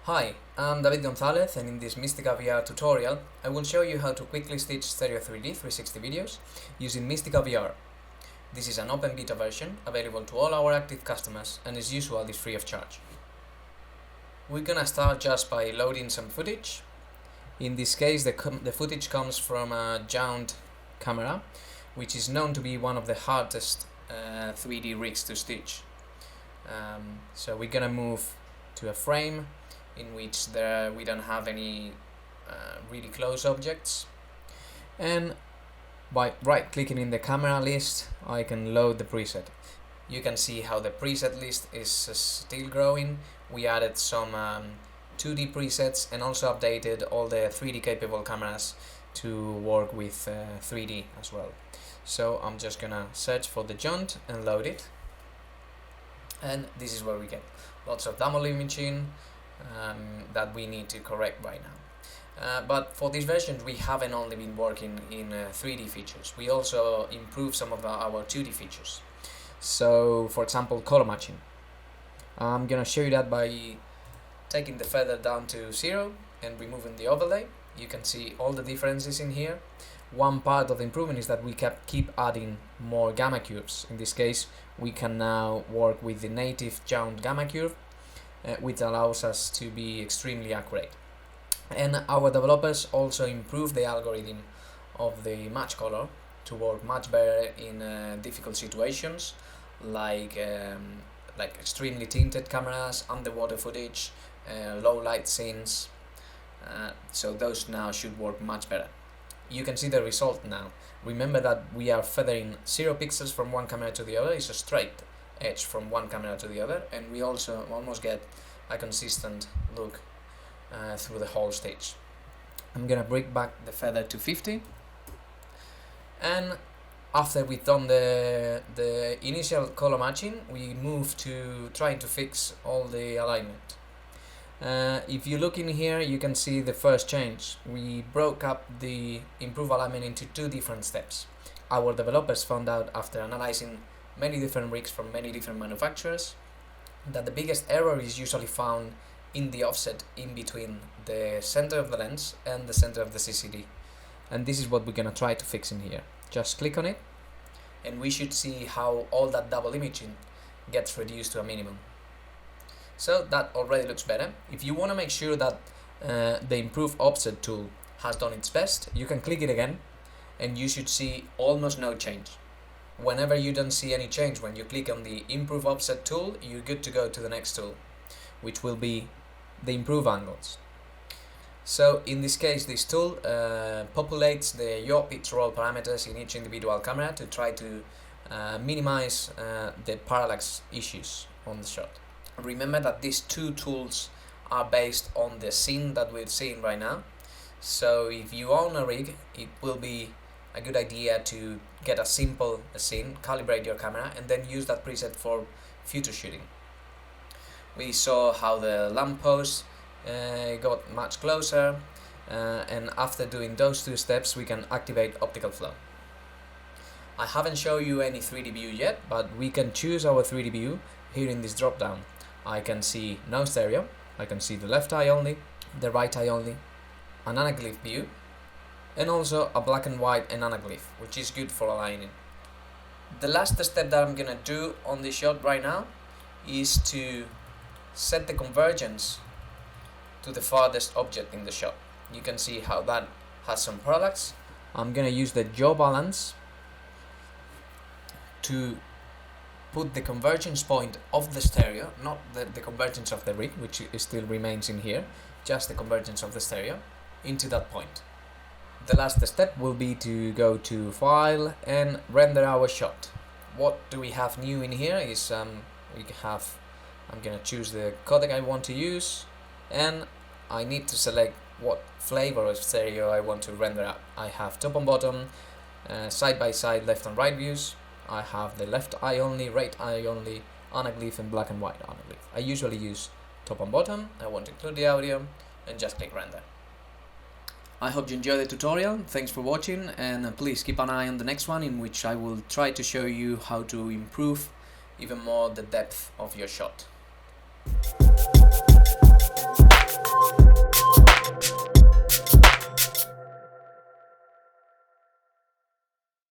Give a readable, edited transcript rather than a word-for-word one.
Hi, I'm David Gonzalez, and in this Mistika VR tutorial I will show you how to quickly stitch Stereo 3D 360 videos using Mistika VR. This is an open beta version available to all our active customers and as usual is free of charge. We're gonna start just by loading some footage. In this case the footage comes from a Jound camera, which is known to be one of the hardest 3D rigs to stitch. So we're gonna move to a frame in which we don't have any really close objects, and by right clicking in the camera list I can load the preset. You can see how the preset list is still growing. We added some 2D presets and also updated all the 3D capable cameras to work with 3D as well. So I'm just gonna search for the Jound and load it, and this is what we get. Lots of double imaging that we need to correct right now. But for this version we haven't only been working in 3D features, we also improved some of our 2D features. So for example, color matching. I'm gonna show you that by taking the feather down to 0 and removing the overlay. You can see all the differences in here. One part of the improvement is that we keep adding more gamma curves. In this case we can now work with the native Jound gamma curve, which allows us to be extremely accurate. And our developers also improved the algorithm of the match color to work much better in difficult situations like extremely tinted cameras, underwater footage, low light scenes. So those now should work much better. You can see the result now. Remember that we are feathering 0 pixels from one camera to the other. It's a straight edge from one camera to the other, and we also almost get a consistent look through the whole stage. I'm gonna bring back the feather to 50, and after we've done the initial color matching we move to trying to fix all the alignment. If you look in here you can see the first change. We broke up the improved alignment into 2 different steps. Our developers found out after analyzing many different rigs from many different manufacturers that the biggest error is usually found in the offset in between the center of the lens and the center of the CCD, and this is what we're gonna try to fix in here. Just click on it and we should see how all that double imaging gets reduced to a minimum. So that already looks better. If you want to make sure that the improved offset tool has done its best, you can click it again and you should see almost no change. Whenever you don't see any change when you click on the improve offset tool, you're good to go to the next tool, which will be the improve angles. So in this case this tool populates the yaw, pitch, roll parameters in each individual camera to try to minimize the parallax issues on the shot. Remember that these 2 tools are based on the scene that we're seeing right now. So if you own a rig, it will be a good idea to get a simple scene, calibrate your camera, and then use that preset for future shooting. We saw how the lamppost got much closer, and after doing those 2 steps we can activate optical flow. I haven't shown you any 3D view yet, but we can choose our 3D view here in this drop down. I can see no stereo, I can see the left eye only, the right eye only, an anaglyph view, and also a black and white and anaglyph, which is good for aligning. The last step that I'm gonna do on this shot right now is to set the convergence to the farthest object in the shot. You can see how that has some parallax. I'm gonna use the jaw balance to put the convergence point of the stereo, not the convergence of the rig, which still remains in here, just the convergence of the stereo, into that point. The last step will be to go to File and render our shot. What do we have new in here is I'm gonna choose the codec I want to use, and I need to select what flavor of stereo I want to render out. I have top and bottom, side by side, left and right views. I have the left eye only, right eye only, anaglyph and black and white anaglyph. I usually use top and bottom. I want to include the audio and just click render. I hope you enjoyed the tutorial. Thanks for watching, and please keep an eye on the next one, in which I will try to show you how to improve even more the depth of your shot.